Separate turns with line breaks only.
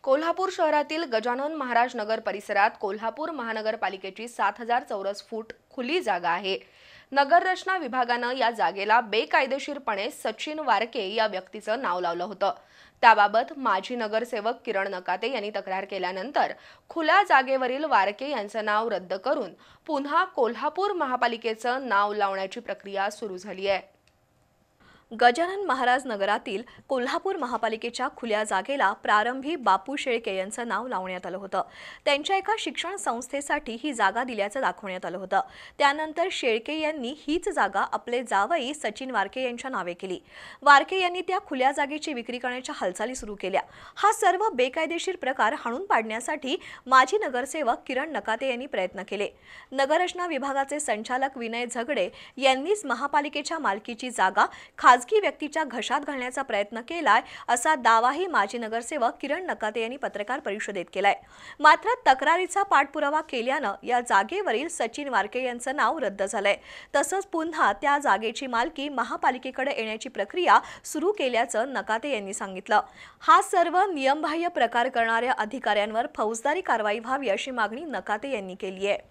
कोल्हापूर शहरातील गजानन महाराज नगर परिसरात कोल्हापूर महानगरपालिकेची 7,000 चौरस फूट खुली जागा आहे। नगर रचना विभागानं या जागेला बेकायदेशीरपणे सचिन वारके या व्यक्तीचं नाव लावलं होतं। त्याबाबत माजी नगरसेवक किरण नकाते यांनी तक्रार केल्यानंतर खुल्या जागेवरील वारके यांचं नाव रद्द करून पुन्हा कोल्हापूर महापालिकेचं नाव लावण्याची प्रक्रिया सुरू झाली आहे।
गजानन महाराज नगरातील कोल्हापूर महापालिकेच्या खुल्या जागेला प्रारंभी बापू शेळके यांचं नाव लावण्यात आलं होतं। त्यांच्या एका शिक्षण संस्थेसाठी ही जागा दिल्याचं दाखवण्यात आलं होतं। त्यानंतर शेळके यांनी हीच जागा आपले जावई सचिन वारके यांच्या नावे केली। वारके यांनी त्या खुल्या जागेची विक्री करण्याच्या हालचाली सुरू केल्या। हा सर्व बेकायदेशीर प्रकार हाणून पाडण्यासाठी माजी नगरसेवक किरण नकाते यांनी प्रयत्न केले। नगररचना विभागाचे संचालक विनय झगडे यांनीच महापालिकेच्या मालकीची जागा खाजगी व्यक्तीच्या घशात घालण्याचा प्रयत्न केलाय असा दावाही माजी नगरसेवक किरण नकाते यांनी पत्रकार परिषदेत केलाय। मात्र तक्रारीचा पाठपुरावा केल्यानं या जागेवरील सचिन वारके यांचं नाव रद्द झालंय। तसंच पुन्हा त्या जागेची मालकी महापालिकेकडे येण्याची प्रक्रिया सुरू केल्याचं नकाते यांनी सांगितलं। हा सर्व नियमबाह्य प्रकार करणाऱ्या अधिकाऱ्यांवर फौजदारी कारवाई व्हावी अशी मागणी नकाते यांनी केली आहे।